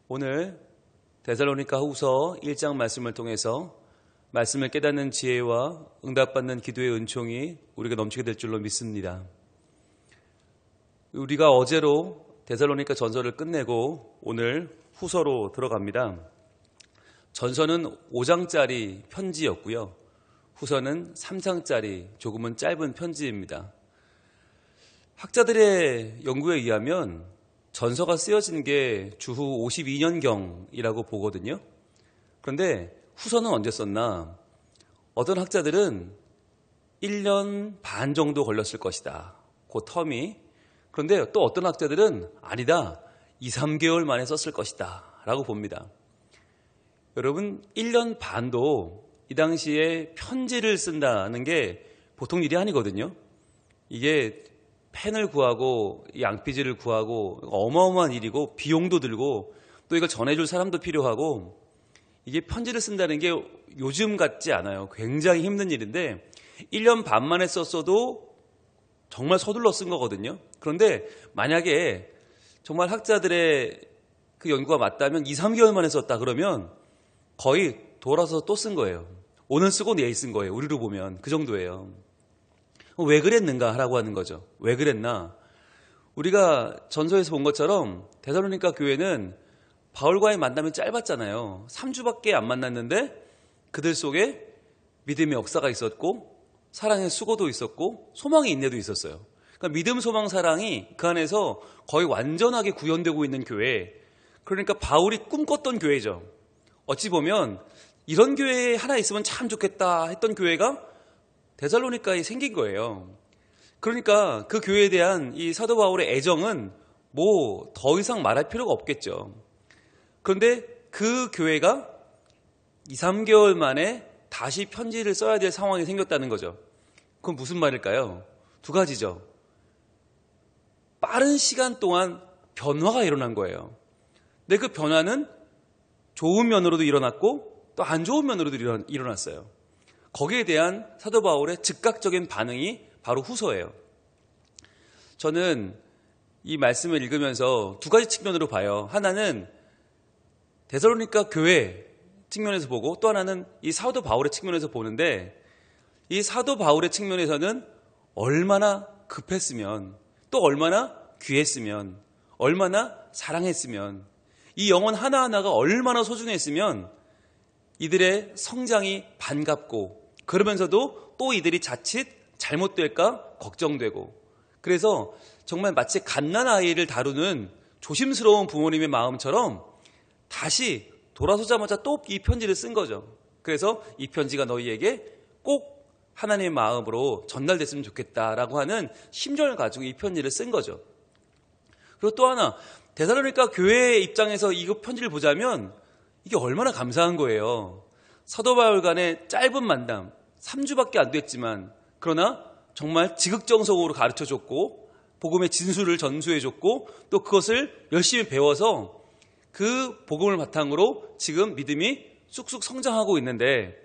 오늘 데살로니가 후서 1장 말씀을 통해서 말씀을 깨닫는 지혜와 응답받는 기도의 은총이 우리가 넘치게 될 줄로 믿습니다. 우리가 어제로 데살로니가 전서를 끝내고 오늘 후서로 들어갑니다. 전서는 5장짜리 편지였고요. 후서는 3장짜리 조금은 짧은 편지입니다. 학자들의 연구에 의하면 전서가 쓰여진 게 주후 52년경이라고 보거든요. 그런데 후서는 언제 썼나? 어떤 학자들은 1년 반 정도 걸렸을 것이다. 그 텀이. 그런데 또 어떤 학자들은 아니다. 2, 3개월 만에 썼을 것이다. 라고 봅니다. 여러분, 1년 반도 이 당시에 편지를 쓴다는 게 보통 일이 아니거든요. 이게 펜을 구하고 양피지를 구하고 어마어마한 일이고 비용도 들고 또 이걸 전해줄 사람도 필요하고 이게 편지를 쓴다는 게 요즘 같지 않아요. 굉장히 힘든 일인데 1년 반 만에 썼어도 정말 서둘러 쓴 거거든요. 그런데 만약에 정말 학자들의 그 연구가 맞다면 2, 3개월 만에 썼다 그러면 거의 돌아서 또 쓴 거예요. 오늘 쓰고 내일 쓴 거예요. 우리로 보면 그 정도예요. 왜 그랬는가 라고 하는 거죠. 왜 그랬나? 우리가 전서에서 본 것처럼 데살로니가 교회는 바울과의 만남이 짧았잖아요. 3주밖에 안 만났는데 그들 속에 믿음의 역사가 있었고 사랑의 수고도 있었고 소망의 인내도 있었어요. 그러니까 믿음, 소망, 사랑이 그 안에서 거의 완전하게 구현되고 있는 교회. 그러니까 바울이 꿈꿨던 교회죠. 어찌 보면 이런 교회 하나 있으면 참 좋겠다 했던 교회가 데살로니가에 생긴 거예요. 그러니까 그 교회에 대한 이 사도 바울의 애정은 뭐 더 이상 말할 필요가 없겠죠. 그런데 그 교회가 2, 3개월 만에 다시 편지를 써야 될 상황이 생겼다는 거죠. 그건 무슨 말일까요? 두 가지죠. 빠른 시간 동안 변화가 일어난 거예요. 근데 그 변화는 좋은 면으로도 일어났고 또 안 좋은 면으로도 일어났어요. 거기에 대한 사도 바울의 즉각적인 반응이 바로 후서예요. 저는 이 말씀을 읽으면서 두 가지 측면으로 봐요. 하나는 데살로니가 교회 측면에서 보고 또 하나는 이 사도 바울의 측면에서 보는데 이 사도 바울의 측면에서는 얼마나 급했으면 또 얼마나 귀했으면 얼마나 사랑했으면 이 영혼 하나하나가 얼마나 소중했으면 이들의 성장이 반갑고 그러면서도 또 이들이 자칫 잘못될까 걱정되고 그래서 정말 마치 갓난아이를 다루는 조심스러운 부모님의 마음처럼 다시 돌아서자마자 또 이 편지를 쓴 거죠. 그래서 이 편지가 너희에게 꼭 하나님의 마음으로 전달됐으면 좋겠다라고 하는 심정을 가지고 이 편지를 쓴 거죠. 그리고 또 하나 데살로니가 교회의 입장에서 이 편지를 보자면 이게 얼마나 감사한 거예요. 사도 바울 간의 짧은 만남 3주밖에 안 됐지만 그러나 정말 지극정성으로 가르쳐줬고 복음의 진수를 전수해줬고 또 그것을 열심히 배워서 그 복음을 바탕으로 지금 믿음이 쑥쑥 성장하고 있는데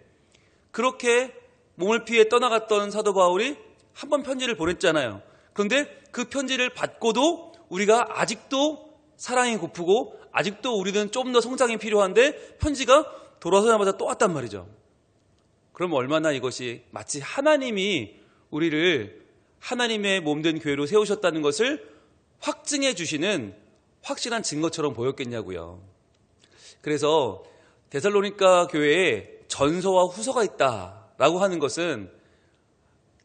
그렇게 몸을 피해 떠나갔던 사도 바울이 한 번 편지를 보냈잖아요. 그런데 그 편지를 받고도 우리가 아직도 사랑이 고프고 아직도 우리는 좀 더 성장이 필요한데 편지가 돌아서자마자 또 왔단 말이죠. 그럼 얼마나 이것이 마치 하나님이 우리를 하나님의 몸된 교회로 세우셨다는 것을 확증해 주시는 확실한 증거처럼 보였겠냐고요. 그래서 데살로니가 교회에 전서와 후서가 있다라고 하는 것은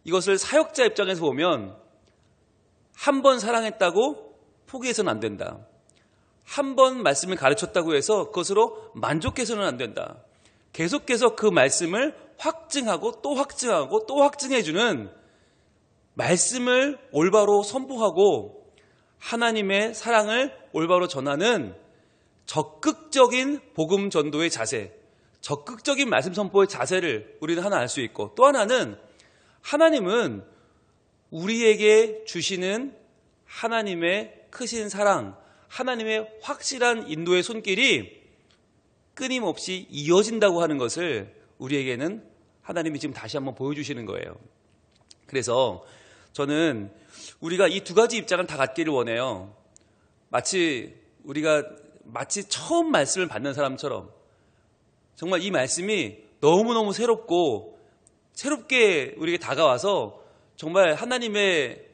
이것을 사역자 입장에서 보면 한 번 사랑했다고 포기해서는 안 된다. 한 번 말씀을 가르쳤다고 해서 그것으로 만족해서는 안 된다. 계속해서 그 말씀을 확증하고 또 확증하고 또 확증해주는 말씀을 올바로 선포하고 하나님의 사랑을 올바로 전하는 적극적인 복음 전도의 자세, 적극적인 말씀 선포의 자세를 우리는 하나 알 수 있고 또 하나는 하나님은 우리에게 주시는 하나님의 크신 사랑, 하나님의 확실한 인도의 손길이 끊임없이 이어진다고 하는 것을 우리에게는 하나님이 지금 다시 한번 보여주시는 거예요. 그래서 저는 우리가 이 두 가지 입장을 다 갖기를 원해요. 마치 우리가 마치 처음 말씀을 받는 사람처럼 정말 이 말씀이 너무너무 새롭게 우리에게 다가와서 정말 하나님의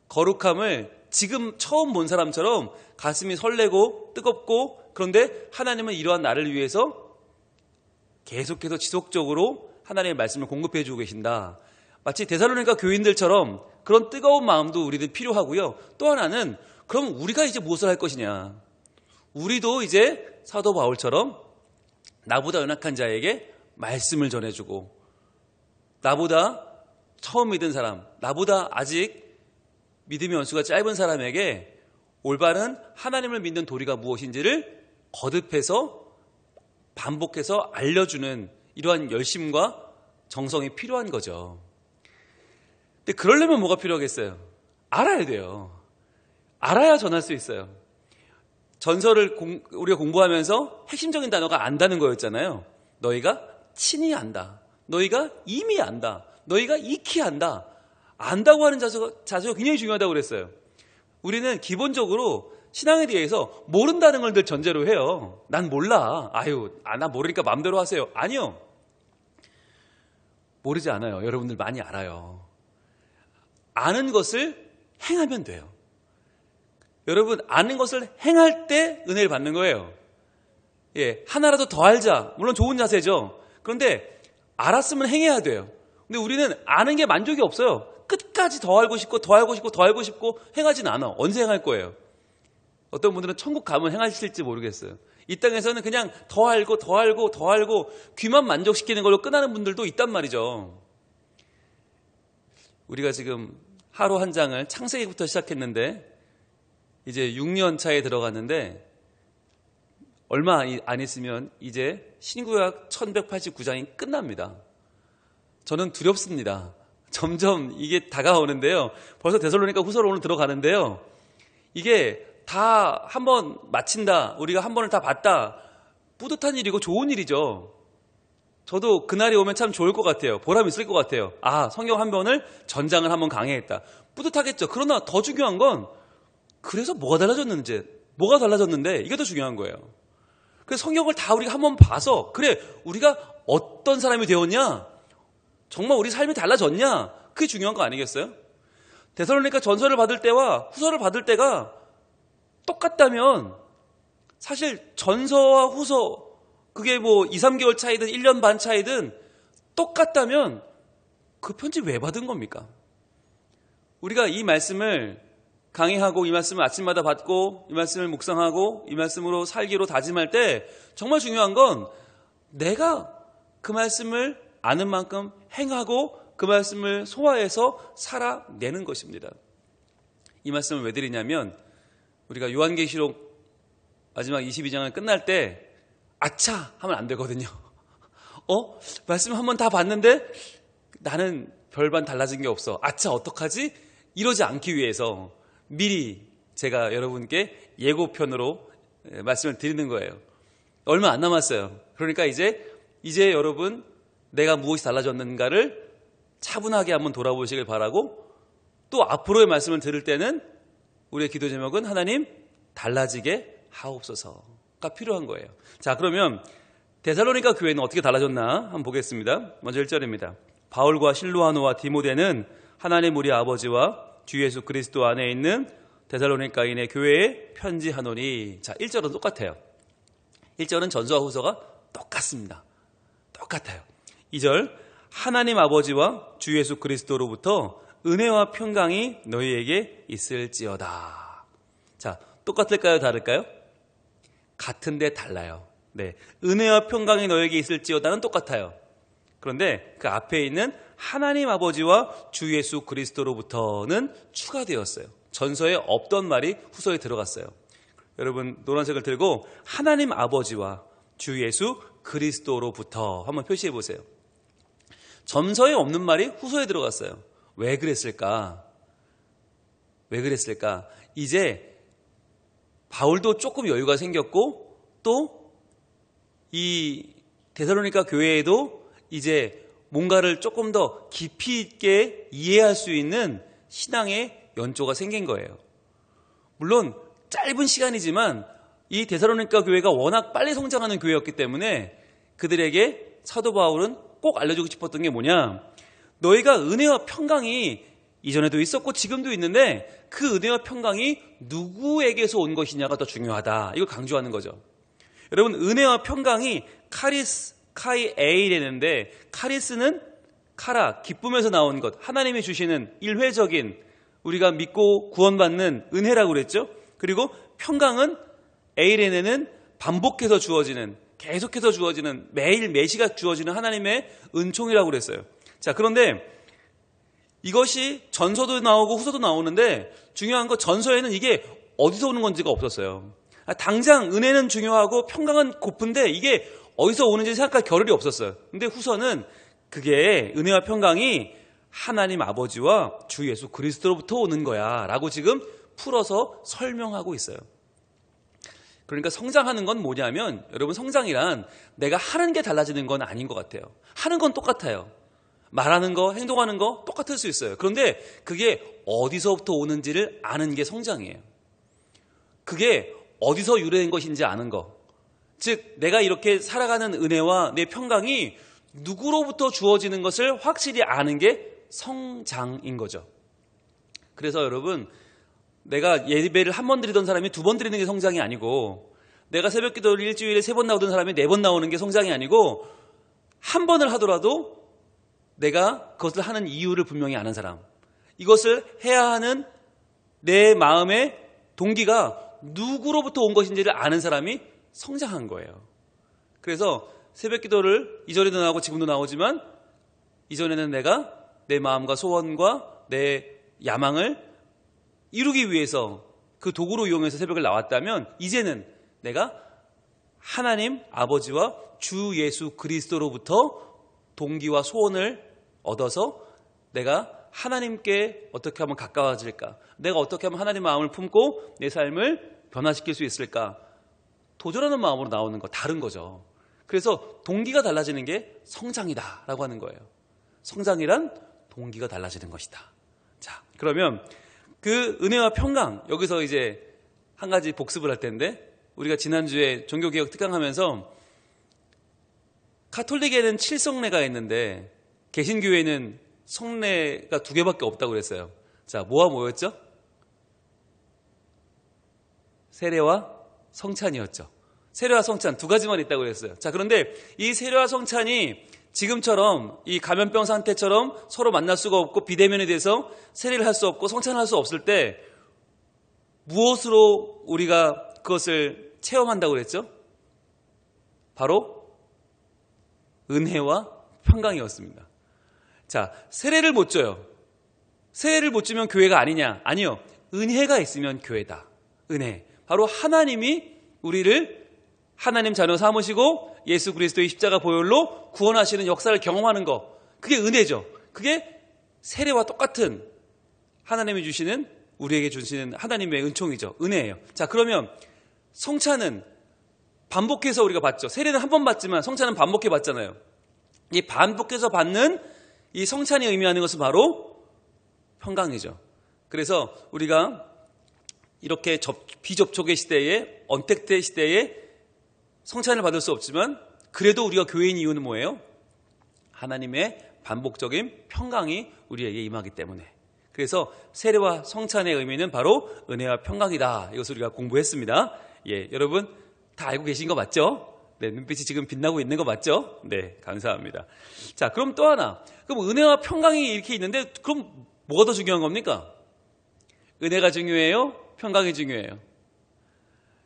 거룩함을 지금 처음 본 사람처럼 가슴이 설레고 뜨겁고, 그런데 하나님은 이러한 나를 위해서 계속해서 지속적으로 하나님의 말씀을 공급해 주고 계신다. 마치 데살로니가 교인들처럼 그런 뜨거운 마음도 우리들 필요하고요. 또 하나는 그럼 우리가 이제 무엇을 할 것이냐. 우리도 이제 사도 바울처럼 나보다 연약한 자에게 말씀을 전해주고, 나보다 처음 믿은 사람, 나보다 아직 믿음의 연수가 짧은 사람에게 올바른 하나님을 믿는 도리가 무엇인지를 거듭해서 반복해서 알려주는 이러한 열심과 정성이 필요한 거죠. 근데 그러려면 뭐가 필요하겠어요? 알아야 돼요. 알아야 전할 수 있어요. 전설을 우리가 공부하면서 핵심적인 단어가 안다는 거였잖아요. 너희가 친히 안다. 너희가 이미 안다. 너희가 익히 안다. 안다고 하는 자세가 굉장히 중요하다고 그랬어요. 우리는 기본적으로 신앙에 대해서 모른다는 걸 늘 전제로 해요. 난 몰라. 나 모르니까 마음대로 하세요. 아니요. 모르지 않아요. 여러분들 많이 알아요. 아는 것을 행하면 돼요. 여러분, 아는 것을 행할 때 은혜를 받는 거예요. 하나라도 더 알자. 물론 좋은 자세죠. 그런데 알았으면 행해야 돼요. 근데 우리는 아는 게 만족이 없어요. 끝까지 더 알고 싶고 더 알고 싶고 더 알고 싶고 행하진 않아. 언제 행할 거예요? 어떤 분들은 천국 가면 행하실지 모르겠어요. 이 땅에서는 그냥 더 알고 더 알고 더 알고 귀만 만족시키는 걸로 끝나는 분들도 있단 말이죠. 우리가 지금 하루 한 장을 창세기부터 시작했는데 이제 6년 차에 들어갔는데 얼마 안 있으면 이제 신구약 1189장이 끝납니다. 저는 두렵습니다. 점점 이게 다가오는데요. 벌써 데살로니가 후서로 오늘 들어가는데요. 이게 다 한번 마친다. 우리가 한 번을 다 봤다. 뿌듯한 일이고 좋은 일이죠. 저도 그날이 오면 참 좋을 것 같아요. 보람 있을 것 같아요. 성경 한 번을 전장을 한번 강해했다. 뿌듯하겠죠. 그러나 더 중요한 건 그래서 뭐가 달라졌는데 이게 더 중요한 거예요. 그래서 성경을 다 우리가 한번 봐서 그래 우리가 어떤 사람이 되었냐, 정말 우리 삶이 달라졌냐, 그게 중요한 거 아니겠어요? 데살로니가 전서를 받을 때와 후서를 받을 때가 똑같다면 사실 전서와 후서 그게 뭐 2, 3개월 차이든 1년 반 차이든 똑같다면 그 편지 왜 받은 겁니까? 우리가 이 말씀을 강의하고 이 말씀을 아침마다 받고 이 말씀을 묵상하고 이 말씀으로 살기로 다짐할 때 정말 중요한 건 내가 그 말씀을 아는 만큼 행하고 그 말씀을 소화해서 살아내는 것입니다. 이 말씀을 왜 드리냐면 우리가 요한계시록 마지막 22장을 끝날 때 아차 하면 안 되거든요. 말씀 한번 다 봤는데 나는 별반 달라진 게 없어. 아차 어떡하지? 이러지 않기 위해서 미리 제가 여러분께 예고편으로 말씀을 드리는 거예요. 얼마 안 남았어요. 그러니까 이제 여러분 내가 무엇이 달라졌는가를 차분하게 한번 돌아보시길 바라고, 또 앞으로의 말씀을 들을 때는 우리의 기도 제목은 하나님 달라지게 하옵소서가 필요한 거예요. 자, 그러면 데살로니가 교회는 어떻게 달라졌나 한번 보겠습니다. 먼저 1절입니다. 바울과 실로아노와 디모데는 하나님 우리 아버지와 주 예수 그리스도 안에 있는 데살로니가인의 교회에 편지하노니. 자, 1절은 똑같아요. 1절은 전서와 후서가 똑같습니다. 똑같아요. 2절, 하나님 아버지와 주 예수 그리스도로부터 은혜와 평강이 너희에게 있을지어다. 자, 똑같을까요? 다를까요? 같은데 달라요. 네, 은혜와 평강이 너희에게 있을지어다는 똑같아요. 그런데 그 앞에 있는 하나님 아버지와 주 예수 그리스도로부터는 추가되었어요. 전서에 없던 말이 후서에 들어갔어요. 여러분 노란색을 들고 하나님 아버지와 주 예수 그리스도로부터 한번 표시해 보세요. 전서에 없는 말이 후서에 들어갔어요. 왜 그랬을까? 이제 바울도 조금 여유가 생겼고 또 이 데살로니가 교회에도 이제 뭔가를 조금 더 깊이 있게 이해할 수 있는 신앙의 연조가 생긴 거예요. 물론 짧은 시간이지만 이 데살로니가 교회가 워낙 빨리 성장하는 교회였기 때문에 그들에게 사도 바울은 꼭 알려주고 싶었던 게 뭐냐? 너희가 은혜와 평강이 이전에도 있었고 지금도 있는데 그 은혜와 평강이 누구에게서 온 것이냐가 더 중요하다. 이걸 강조하는 거죠. 여러분, 은혜와 평강이 카리스, 카이에이라는데, 카리스는 카라, 기쁨에서 나온 것, 하나님이 주시는 일회적인 우리가 믿고 구원받는 은혜라고 그랬죠. 그리고 평강은 에이레네는 반복해서 주어지는, 계속해서 주어지는, 매일 매시가 주어지는 하나님의 은총이라고 그랬어요. 자, 그런데 이것이 전서도 나오고 후서도 나오는데 중요한 건 전서에는 이게 어디서 오는 건지가 없었어요. 당장 은혜는 중요하고 평강은 고픈데 이게 어디서 오는지 생각할 겨를이 없었어요. 근데 후서는 그게 은혜와 평강이 하나님 아버지와 주 예수 그리스도로부터 오는 거야 라고 지금 풀어서 설명하고 있어요. 그러니까 성장하는 건 뭐냐면, 여러분, 성장이란 내가 하는 게 달라지는 건 아닌 것 같아요. 하는 건 똑같아요. 말하는 거, 행동하는 거 똑같을 수 있어요. 그런데 그게 어디서부터 오는지를 아는 게 성장이에요. 그게 어디서 유래된 것인지 아는 거. 즉, 내가 이렇게 살아가는 은혜와 내 평강이 누구로부터 주어지는 것을 확실히 아는 게 성장인 거죠. 그래서 여러분, 내가 예배를 한 번 드리던 사람이 두 번 드리는 게 성장이 아니고, 내가 새벽 기도를 일주일에 3번 나오던 사람이 4번 나오는 게 성장이 아니고, 한 번을 하더라도 내가 그것을 하는 이유를 분명히 아는 사람, 이것을 해야 하는 내 마음의 동기가 누구로부터 온 것인지를 아는 사람이 성장한 거예요. 그래서 새벽 기도를 이전에도 나오고 지금도 나오지만, 이전에는 내가 내 마음과 소원과 내 야망을 이루기 위해서 그 도구로 이용해서 새벽을 나왔다면, 이제는 내가 하나님 아버지와 주 예수 그리스도로부터 동기와 소원을 얻어서 내가 하나님께 어떻게 하면 가까워질까, 내가 어떻게 하면 하나님 마음을 품고 내 삶을 변화시킬 수 있을까, 도전하는 마음으로 나오는 거, 다른 거죠. 그래서 동기가 달라지는 게 성장이다라고 하는 거예요. 성장이란 동기가 달라지는 것이다. 자, 그러면 그 은혜와 평강, 여기서 이제 한 가지 복습을 할 텐데, 우리가 지난주에 종교개혁 특강하면서 가톨릭에는 7성례가 있는데 개신교회는 성례가 2개밖에 없다고 그랬어요. 자, 뭐와 뭐였죠? 세례와 성찬이었죠. 세례와 성찬 2가지만 있다고 그랬어요. 자, 그런데 이 세례와 성찬이 지금처럼 이 감염병 상태처럼 서로 만날 수가 없고 비대면에 대해서 세례를 할 수 없고 성찬을 할 수 없을 때 무엇으로 우리가 그것을 체험한다고 그랬죠? 바로 은혜와 평강이었습니다. 자, 세례를 못 줘요. 세례를 못 주면 교회가 아니냐? 아니요. 은혜가 있으면 교회다. 은혜. 바로 하나님이 우리를 하나님 자녀 삼으시고 예수 그리스도의 십자가 보혈로 구원하시는 역사를 경험하는 거. 그게 은혜죠. 그게 세례와 똑같은 하나님이 주시는, 우리에게 주시는 하나님의 은총이죠. 은혜예요. 자, 그러면 성찬은 반복해서 우리가 받죠. 세례는 한 번 받지만 성찬은 반복해 받잖아요. 이 반복해서 받는 이 성찬이 의미하는 것은 바로 평강이죠. 그래서 우리가 이렇게 비접촉의 시대에, 언택트 시대에 성찬을 받을 수 없지만 그래도 우리가 교회인 이유는 뭐예요? 하나님의 반복적인 평강이 우리에게 임하기 때문에. 그래서 세례와 성찬의 의미는 바로 은혜와 평강이다. 이것을 우리가 공부했습니다. 예, 여러분 다 알고 계신 거 맞죠? 네, 눈빛이 지금 빛나고 있는 거 맞죠? 네, 감사합니다. 자, 그럼 또 하나. 그럼 은혜와 평강이 이렇게 있는데 그럼 뭐가 더 중요한 겁니까? 은혜가 중요해요? 평강이 중요해요?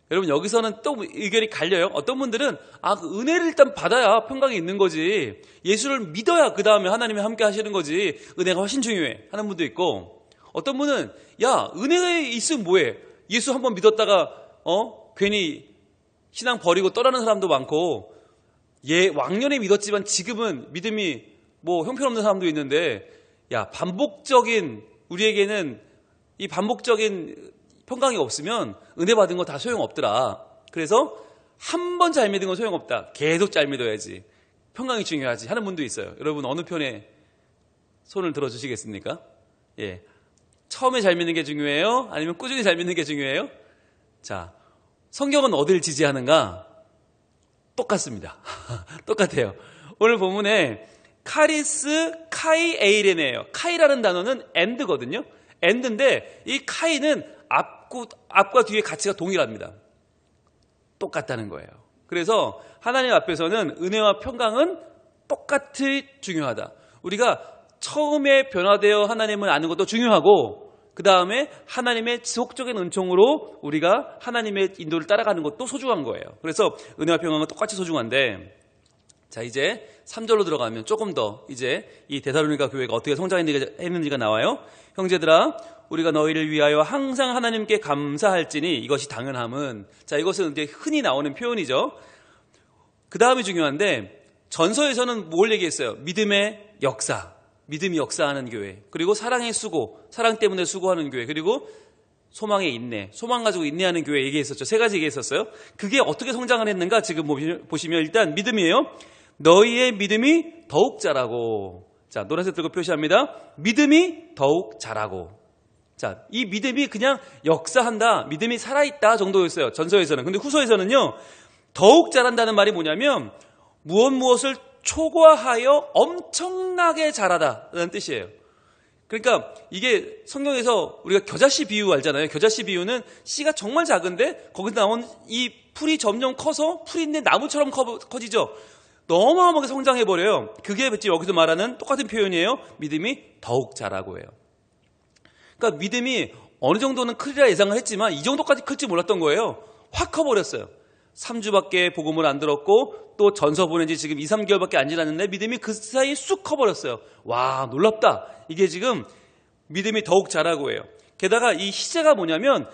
여러분, 여기서는 또 의견이 갈려요. 어떤 분들은 그 은혜를 일단 받아야 평강이 있는 거지, 예수를 믿어야 그 다음에 하나님이 함께 하시는 거지, 은혜가 훨씬 중요해 하는 분도 있고, 어떤 분은 은혜가 있으면 뭐해, 예수 한번 믿었다가 괜히 신앙 버리고 떠나는 사람도 많고, 왕년에 믿었지만 지금은 믿음이 형편없는 사람도 있는데, 반복적인, 우리에게는 이 반복적인 평강이 없으면 은혜 받은 거 다 소용없더라. 그래서 한 번 잘 믿은 건 소용없다. 계속 잘 믿어야지. 평강이 중요하지 하는 분도 있어요. 여러분, 어느 편에 손을 들어주시겠습니까? 처음에 잘 믿는 게 중요해요? 아니면 꾸준히 잘 믿는 게 중요해요? 자, 성경은 어디를 지지하는가? 똑같습니다. 똑같아요. 오늘 본문에 카리스 카이 에이레네예요. 카이라는 단어는 and거든요. and인데 이 카이는 앞과 뒤의 가치가 동일합니다. 똑같다는 거예요. 그래서 하나님 앞에서는 은혜와 평강은 똑같이 중요하다. 우리가 처음에 변화되어 하나님을 아는 것도 중요하고 그 다음에 하나님의 지속적인 은총으로 우리가 하나님의 인도를 따라가는 것도 소중한 거예요. 그래서 은혜와 평강은 똑같이 소중한데, 자, 이제 3절로 들어가면 조금 더 이제 이 데살로니가 교회가 어떻게 성장했는지가 나와요. 형제들아, 우리가 너희를 위하여 항상 하나님께 감사할지니 이것이 당연함은, 자, 이것은 이제 흔히 나오는 표현이죠. 그 다음이 중요한데, 전서에서는 뭘 얘기했어요? 믿음의 역사. 믿음이 역사하는 교회, 그리고 사랑의 수고, 사랑 때문에 수고하는 교회, 그리고 소망의 인내, 소망 가지고 인내하는 교회 얘기했었죠. 세 가지 얘기했었어요. 그게 어떻게 성장을 했는가 지금 보시면 일단 믿음이에요. 너희의 믿음이 더욱 자라고. 자, 노란색 들고 표시합니다. 믿음이 더욱 자라고. 자, 이 믿음이 그냥 역사한다, 믿음이 살아있다 정도였어요. 전서에서는. 근데 후서에서는요, 더욱 자란다는 말이 뭐냐면 무엇을 초과하여 엄청나게 자라다라는 뜻이에요. 그러니까 이게 성경에서 우리가 겨자씨 비유 알잖아요. 겨자씨 비유는 씨가 정말 작은데 거기서 나온 이 풀이 점점 커서 풀인데 나무처럼 커지죠. 너무너무 성장해버려요. 그게 여기서 말하는 똑같은 표현이에요. 믿음이 더욱 자라고 해요. 그러니까 믿음이 어느 정도는 크리라 예상을 했지만 이 정도까지 클지 몰랐던 거예요. 확 커버렸어요. 3주밖에 복음을 안 들었고 또 전서 보낸 지 지금 2, 3개월밖에 안 지났는데 믿음이 그 사이에 쑥 커버렸어요. 와, 놀랍다. 이게 지금 믿음이 더욱 자라고 해요. 게다가 이 시제가 뭐냐면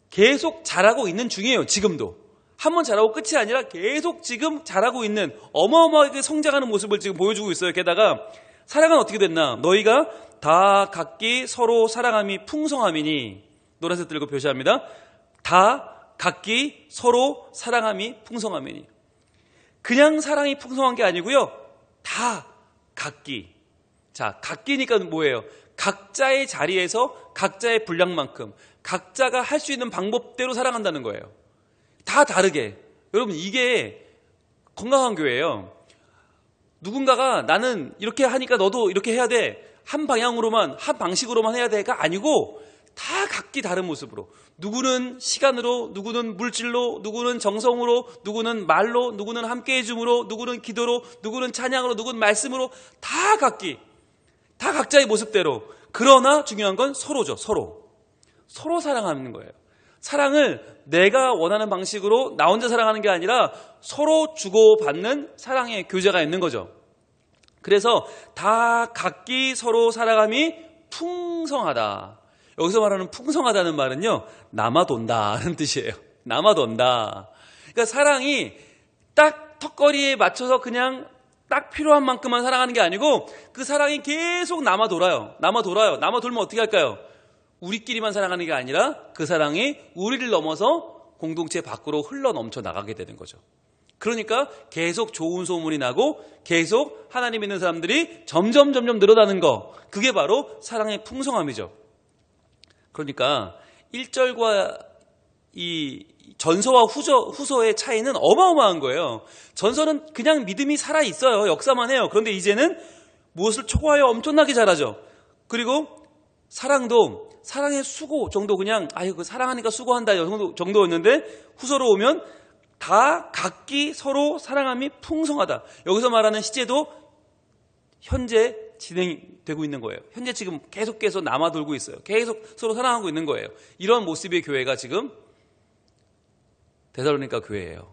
계속 자라고 있는 중이에요. 지금도. 한번 자라고 끝이 아니라 계속 지금 자라고 있는 어마어마하게 성장하는 모습을 지금 보여주고 있어요. 게다가 사랑은 어떻게 됐나? 너희가 다 각기 서로 사랑함이 풍성함이니, 노란색 들고 표시합니다. 다 각기 서로 사랑함이 풍성함이니. 그냥 사랑이 풍성한 게 아니고요. 다 각기. 자, 각기니까 뭐예요? 각자의 자리에서 각자의 분량만큼 각자가 할 수 있는 방법대로 사랑한다는 거예요. 다 다르게. 여러분, 이게 건강한 교회예요. 누군가가 나는 이렇게 하니까 너도 이렇게 해야 돼. 한 방향으로만, 한 방식으로만 해야 돼가 아니고 다 각기 다른 모습으로. 누구는 시간으로, 누구는 물질로, 누구는 정성으로, 누구는 말로, 누구는 함께 해줌으로, 누구는 기도로, 누구는 찬양으로, 누구는 말씀으로, 다 각기. 다 각자의 모습대로. 그러나 중요한 건 서로죠. 서로 사랑하는 거예요. 사랑을 내가 원하는 방식으로 나 혼자 사랑하는 게 아니라 서로 주고받는 사랑의 교제가 있는 거죠. 그래서 다 각기 서로 사랑함이 풍성하다. 여기서 말하는 풍성하다는 말은요, 남아돈다는 뜻이에요. 남아돈다. 그러니까 사랑이 딱 턱걸이에 맞춰서 그냥 딱 필요한 만큼만 사랑하는 게 아니고 그 사랑이 계속 남아돌아요. 남아돌면 어떻게 할까요? 우리끼리만 사랑하는 게 아니라 그 사랑이 우리를 넘어서 공동체 밖으로 흘러 넘쳐 나가게 되는 거죠. 그러니까 계속 좋은 소문이 나고 계속 하나님 믿는 사람들이 점점 늘어나는 거. 그게 바로 사랑의 풍성함이죠. 그러니까 1절과 이 전서와 후서의 차이는 어마어마한 거예요. 전서는 그냥 믿음이 살아있어요. 역사만 해요. 그런데 이제는 무엇을 초과하여 엄청나게 잘하죠. 그리고 사랑도 사랑의 수고 정도 그냥 그 사랑하니까 수고한다 정도였는데 후서로 오면 다 각기 서로 사랑함이 풍성하다. 여기서 말하는 시제도 현재 진행되고 있는 거예요. 현재 지금 계속해서 남아돌고 있어요. 계속 서로 사랑하고 있는 거예요. 이런 모습의 교회가 지금 데살로니가 교회예요.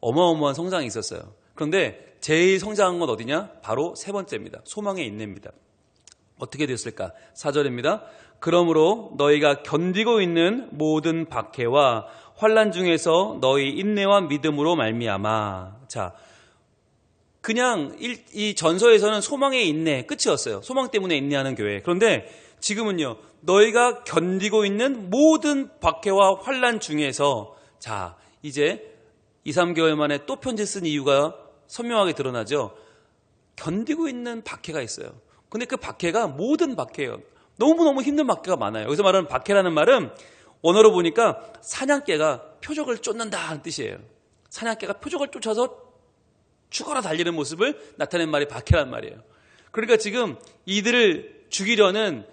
어마어마한 성장이 있었어요. 그런데 제일 성장한 건 어디냐? 바로 세 번째입니다. 소망의 인내입니다. 어떻게 됐을까? 4절입니다. 그러므로 너희가 견디고 있는 모든 박해와 환난 중에서 너희 인내와 믿음으로 말미암아. 자, 그냥 이 전서에서는 소망의 인내 끝이었어요. 소망 때문에 인내하는 교회. 그런데 지금은요, 너희가 견디고 있는 모든 박해와 환난 중에서, 자, 이제 2, 3개월 만에 또 편지 쓴 이유가 선명하게 드러나죠. 견디고 있는 박해가 있어요. 근데 그 박해가 모든 박해예요. 너무너무 힘든 박해가 많아요. 여기서 말하는 박해라는 말은 원어로 보니까 사냥개가 표적을 쫓는다는 뜻이에요. 사냥개가 표적을 쫓아서 죽어라 달리는 모습을 나타낸 말이 박해란 말이에요. 그러니까 지금 이들을 죽이려는,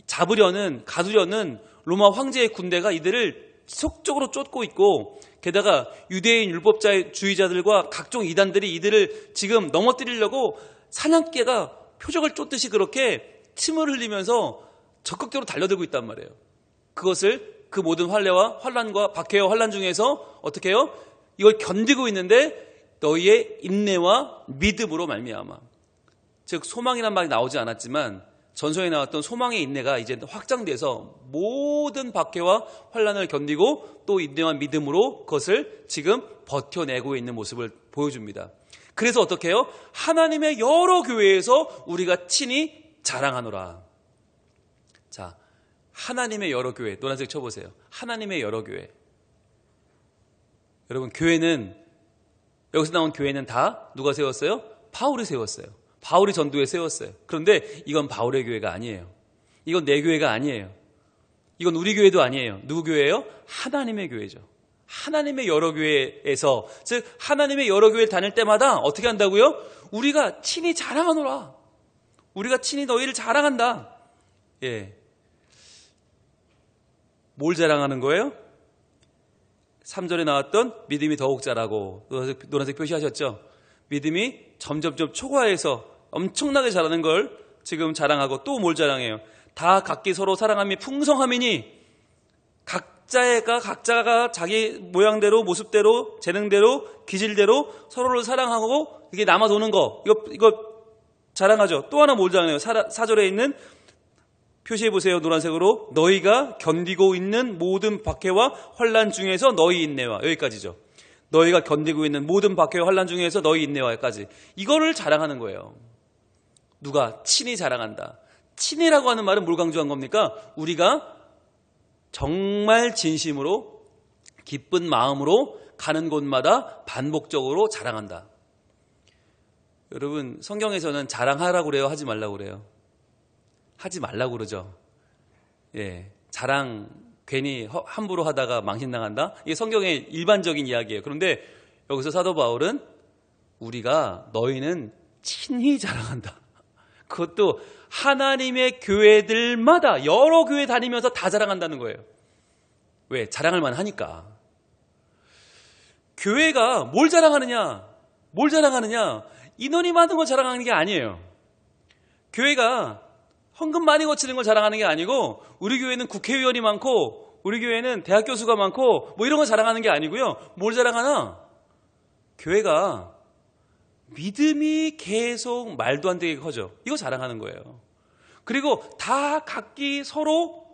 잡으려는, 가두려는 로마 황제의 군대가 이들을 지속적으로 쫓고 있고, 게다가 유대인 율법주의자들과 각종 이단들이 이들을 지금 넘어뜨리려고 사냥개가 표적을 쫓듯이 그렇게 침을 흘리면서 적극적으로 달려들고 있단 말이에요. 그것을 그 모든 환례와 환란과 박해와 환란 중에서 어떻게 해요? 이걸 견디고 있는데 너희의 인내와 믿음으로 말미암아. 즉 소망이란 말이 나오지 않았지만 전서에 나왔던 소망의 인내가 이제 확장돼서 모든 박해와 환란을 견디고 또 인내와 믿음으로 그것을 지금 버텨내고 있는 모습을 보여줍니다. 그래서 어떻게 해요? 하나님의 여러 교회에서 우리가 친히 자랑하노라. 자, 하나님의 여러 교회, 노란색 쳐보세요. 하나님의 여러 교회. 여러분, 교회는, 여기서 나온 교회는 다 누가 세웠어요? 바울이 세웠어요. 바울이 전도에 세웠어요. 그런데 이건 바울의 교회가 아니에요. 이건 내 교회가 아니에요. 이건 우리 교회도 아니에요. 누구 교회예요? 하나님의 교회죠. 하나님의 여러 교회에서, 즉 하나님의 여러 교회를 다닐 때마다 어떻게 한다고요? 우리가 친히 자랑하노라. 우리가 친히 너희를 자랑한다. 예. 뭘 자랑하는 거예요? 3절에 나왔던 믿음이 더욱 자라고, 노란색 표시하셨죠? 믿음이 점점점 초과해서 엄청나게 자라는 걸 지금 자랑하고, 또 뭘 자랑해요? 다 각기 서로 사랑함이 풍성함이니, 각자가 자기 모양대로, 모습대로, 재능대로, 기질대로 서로를 사랑하고 이게 남아 도는 거, 이거 자랑하죠. 또 하나 뭘 자랑해요? 4절에 있는, 표시해 보세요. 노란색으로. 너희가 견디고 있는 모든 박해와 환란 중에서 너희 인내와, 여기까지죠. 너희가 견디고 있는 모든 박해와 환란 중에서 너희 인내와까지. 이거를 자랑하는 거예요. 누가? 친히 자랑한다. 친히라고 하는 말은 뭘 강조한 겁니까? 우리가 정말 진심으로 기쁜 마음으로 가는 곳마다 반복적으로 자랑한다. 여러분, 성경에서는 자랑하라고 그래요? 하지 말라고 그래요? 하지 말라고 그러죠. 예, 자랑 괜히 함부로 하다가 망신당한다? 이게 성경의 일반적인 이야기예요. 그런데 여기서 사도 바울은 우리가, 너희는 친히 자랑한다. 그것도 하나님의 교회들마다, 여러 교회 다니면서 다 자랑한다는 거예요. 왜? 자랑할 만하니까. 교회가 뭘 자랑하느냐? 뭘 자랑하느냐? 인원이 많은 걸 자랑하는 게 아니에요. 교회가 헌금 많이 거치는 걸 자랑하는 게 아니고, 우리 교회는 국회의원이 많고, 우리 교회는 대학 교수가 많고, 뭐 이런 거 자랑하는 게 아니고요. 뭘 자랑하나? 교회가 믿음이 계속 말도 안 되게 커져. 이거 자랑하는 거예요. 그리고 다 각기 서로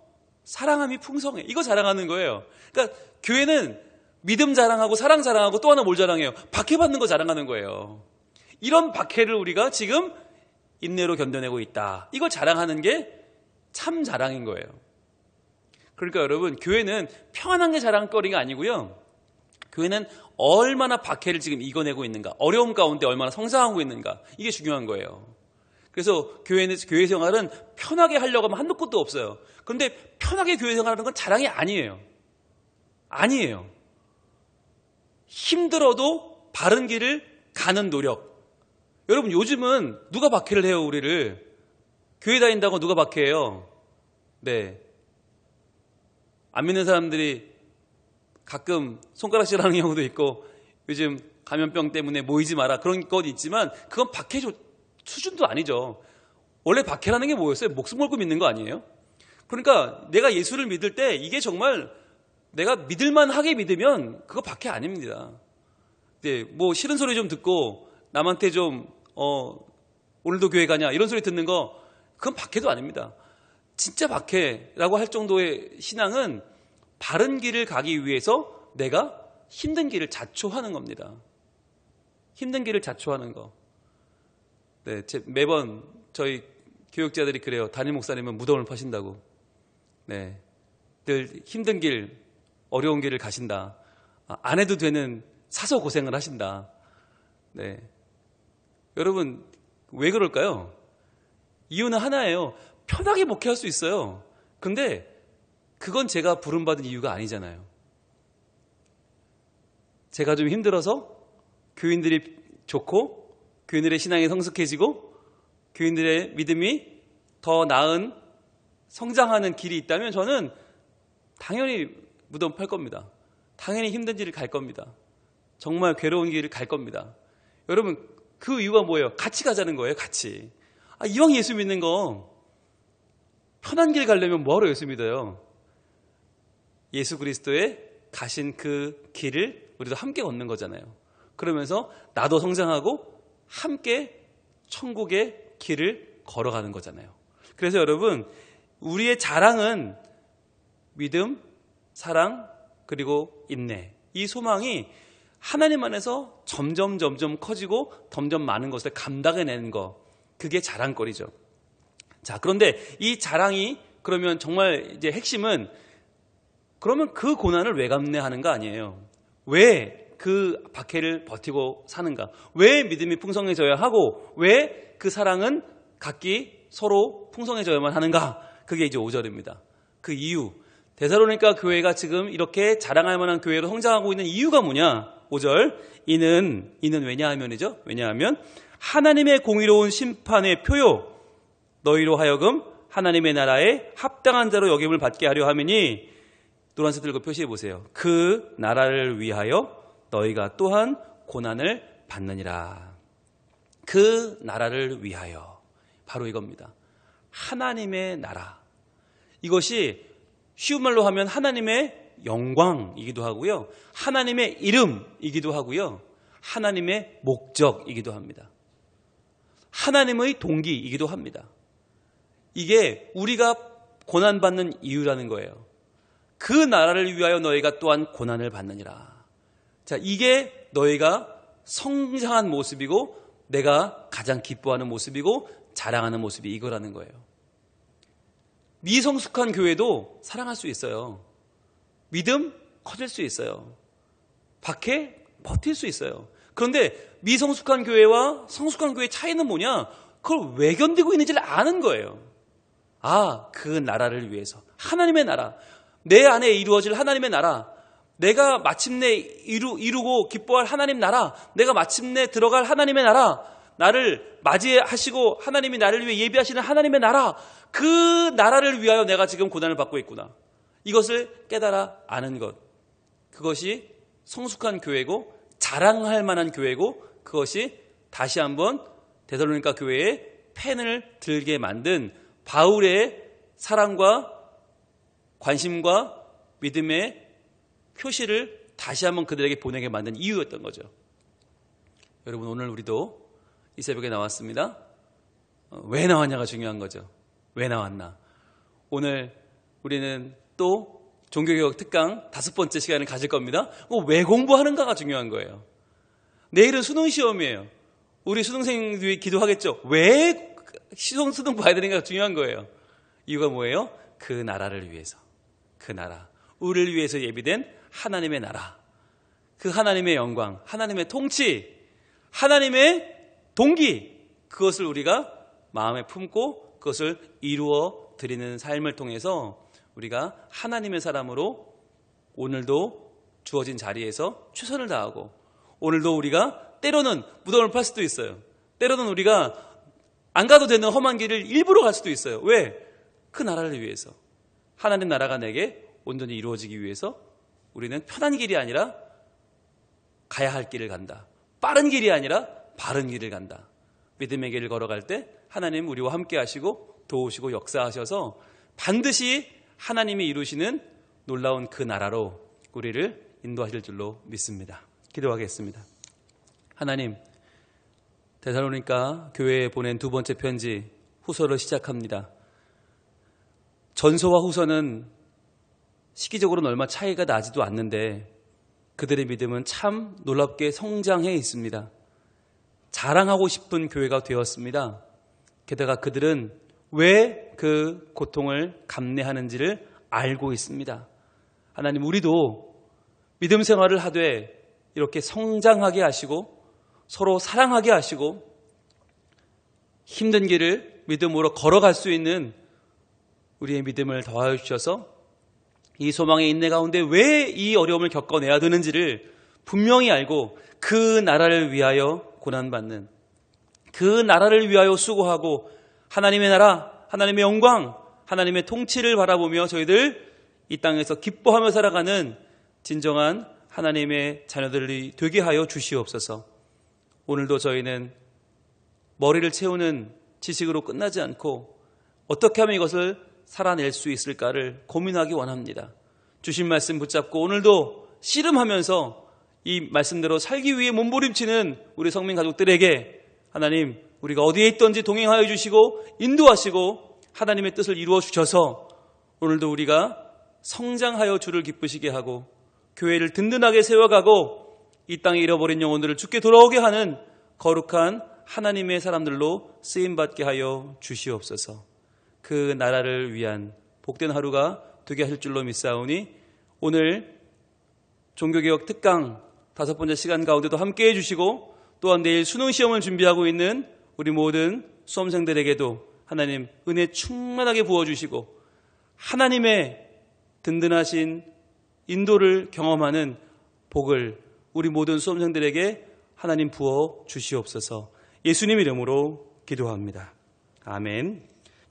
사랑함이 풍성해. 이거 자랑하는 거예요. 그러니까 교회는 믿음 자랑하고 사랑 자랑하고 또 하나 뭘 자랑해요? 박해받는 거 자랑하는 거예요. 이런 박해를 우리가 지금 인내로 견뎌내고 있다. 이걸 자랑하는 게 참 자랑인 거예요. 그러니까 여러분, 교회는 평안한 게 자랑거리가 아니고요. 교회는 얼마나 박해를 지금 이겨내고 있는가, 어려움 가운데 얼마나 성장하고 있는가, 이게 중요한 거예요. 그래서 교회 생활은 편하게 하려고 하면 한도 끝도 없어요. 그런데 편하게 교회 생활하는 건 자랑이 아니에요. 아니에요. 힘들어도 바른 길을 가는 노력. 여러분, 요즘은 누가 박해를 해요, 우리를? 교회 다닌다고 누가 박해해요? 네. 안 믿는 사람들이 가끔 손가락질하는 경우도 있고, 요즘 감염병 때문에 모이지 마라, 그런 건 있지만 그건 박해 수준도 아니죠. 원래 박해라는 게 뭐였어요? 목숨 걸고 믿는 거 아니에요? 그러니까 내가 예수를 믿을 때 이게 정말 내가 믿을만하게 믿으면 그거 박해 아닙니다. 네, 뭐 싫은 소리 좀 듣고 남한테 좀 오늘도 교회 가냐 이런 소리 듣는 거, 그건 박해도 아닙니다. 진짜 박해라고 할 정도의 신앙은 바른 길을 가기 위해서 내가 힘든 길을 자초하는 겁니다. 힘든 길을 자초하는 거. 네, 매번 저희 교육자들이 그래요. 담임 목사님은 무덤을 파신다고. 네, 늘 힘든 길, 어려운 길을 가신다. 안 해도 되는 사서 고생을 하신다. 네, 여러분 왜 그럴까요? 이유는 하나예요. 편하게 목회할 수 있어요. 근데 그건 제가 부름받은 이유가 아니잖아요. 제가 좀 힘들어서 교인들이 좋고 교인들의 신앙이 성숙해지고 교인들의 믿음이 더 나은 성장하는 길이 있다면 저는 당연히 무덤 팔 겁니다. 당연히 힘든 길을 갈 겁니다. 정말 괴로운 길을 갈 겁니다. 여러분, 그 이유가 뭐예요? 같이 가자는 거예요. 같이. 이왕 예수 믿는 거 편한 길 가려면 뭐하러 예수 믿어요? 예수 그리스도의 가신 그 길을 우리도 함께 걷는 거잖아요. 그러면서 나도 성장하고 함께 천국의 길을 걸어가는 거잖아요. 그래서 여러분, 우리의 자랑은 믿음, 사랑, 그리고 인내. 이 소망이 하나님 안에서 점점 커지고 점점 많은 것을 감당해내는 거. 그게 자랑거리죠. 자, 그런데 이 자랑이 그러면 정말 이제 핵심은 그러면 그 고난을 왜 감내하는가 아니에요. 왜 그 박해를 버티고 사는가? 왜 믿음이 풍성해져야 하고 왜 그 사랑은 각기 서로 풍성해져야만 하는가? 그게 이제 5절입니다. 그 이유. 데살로니가 교회가 지금 이렇게 자랑할 만한 교회로 성장하고 있는 이유가 뭐냐? 5절. 이는 왜냐하면이죠. 왜냐하면 하나님의 공의로운 심판의 표요. 너희로 하여금 하나님의 나라에 합당한 자로 여김을 받게 하려 함이니 노란색 들고 표시해 보세요. 그 나라를 위하여 너희가 또한 고난을 받느니라. 그 나라를 위하여. 바로 이겁니다. 하나님의 나라. 이것이 쉬운 말로 하면 하나님의 영광이기도 하고요. 하나님의 이름이기도 하고요. 하나님의 목적이기도 합니다. 하나님의 동기이기도 합니다. 이게 우리가 고난받는 이유라는 거예요. 그 나라를 위하여 너희가 또한 고난을 받느니라. 자, 이게 너희가 성장한 모습이고 내가 가장 기뻐하는 모습이고 자랑하는 모습이 이거라는 거예요. 미성숙한 교회도 사랑할 수 있어요. 믿음 커질 수 있어요. 박해 버틸 수 있어요. 그런데 미성숙한 교회와 성숙한 교회의 차이는 뭐냐? 그걸 왜 견디고 있는지를 아는 거예요. 그 나라를 위해서. 하나님의 나라. 내 안에 이루어질 하나님의 나라. 내가 마침내 이루고 기뻐할 하나님 나라. 내가 마침내 들어갈 하나님의 나라. 나를 맞이하시고 하나님이 나를 위해 예비하시는 하나님의 나라. 그 나라를 위하여 내가 지금 고난을 받고 있구나. 이것을 깨달아 아는 것. 그것이 성숙한 교회고 자랑할 만한 교회고 그것이 다시 한번 데살로니가 교회의 펜을 들게 만든 바울의 사랑과 관심과 믿음의 표시를 다시 한번 그들에게 보내게 만든 이유였던 거죠. 여러분, 오늘 우리도 이 새벽에 나왔습니다. 왜 나왔냐가 중요한 거죠. 왜 나왔나? 오늘 우리는 또 종교개혁 특강 5번째 시간을 가질 겁니다. 왜 공부하는가가 중요한 거예요. 내일은 수능 시험이에요. 우리 수능생들이 기도하겠죠. 왜 수능 봐야 되는가가 중요한 거예요. 이유가 뭐예요? 그 나라를 위해서. 그 나라. 우리를 위해서 예비된 하나님의 나라. 그 하나님의 영광, 하나님의 통치, 하나님의 동기. 그것을 우리가 마음에 품고 그것을 이루어 드리는 삶을 통해서 우리가 하나님의 사람으로 오늘도 주어진 자리에서 최선을 다하고 오늘도 우리가 때로는 무덤을 팔 수도 있어요. 때로는 우리가 안 가도 되는 험한 길을 일부러 갈 수도 있어요. 왜? 그 나라를 위해서. 하나님 나라가 내게 온전히 이루어지기 위해서 우리는 편한 길이 아니라 가야 할 길을 간다. 빠른 길이 아니라 바른 길을 간다. 믿음의 길을 걸어갈 때 하나님 우리와 함께 하시고 도우시고 역사하셔서 반드시 하나님이 이루시는 놀라운 그 나라로 우리를 인도하실 줄로 믿습니다. 기도하겠습니다. 하나님, 데살로니가 교회에 보낸 2번째 편지 후서를 시작합니다. 전서와 후서는 시기적으로는 얼마 차이가 나지도 않는데 그들의 믿음은 참 놀랍게 성장해 있습니다. 자랑하고 싶은 교회가 되었습니다. 게다가 그들은 왜 그 고통을 감내하는지를 알고 있습니다. 하나님, 우리도 믿음 생활을 하되 이렇게 성장하게 하시고 서로 사랑하게 하시고 힘든 길을 믿음으로 걸어갈 수 있는 우리의 믿음을 더하여 주셔서 이 소망의 인내 가운데 왜 이 어려움을 겪어내야 되는지를 분명히 알고 그 나라를 위하여 고난받는, 그 나라를 위하여 수고하고 하나님의 나라, 하나님의 영광, 하나님의 통치를 바라보며 저희들 이 땅에서 기뻐하며 살아가는 진정한 하나님의 자녀들이 되게 하여 주시옵소서. 오늘도 저희는 머리를 채우는 지식으로 끝나지 않고 어떻게 하면 이것을 살아낼 수 있을까를 고민하기 원합니다. 주신 말씀 붙잡고 오늘도 씨름하면서 이 말씀대로 살기 위해 몸부림치는 우리 성민 가족들에게 하나님, 우리가 어디에 있든지 동행하여 주시고 인도하시고 하나님의 뜻을 이루어 주셔서 오늘도 우리가 성장하여 주를 기쁘시게 하고 교회를 든든하게 세워가고 이 땅에 잃어버린 영혼들을 주께 돌아오게 하는 거룩한 하나님의 사람들로 쓰임받게 하여 주시옵소서. 그 나라를 위한 복된 하루가 되게 하실 줄로 믿사오니 오늘 종교개혁 특강 5번째 시간 가운데도 함께해 주시고 또한 내일 수능시험을 준비하고 있는 우리 모든 수험생들에게도 하나님 은혜 충만하게 부어주시고 하나님의 든든하신 인도를 경험하는 복을 우리 모든 수험생들에게 하나님 부어 주시옵소서. 예수님 이름으로 기도합니다. 아멘.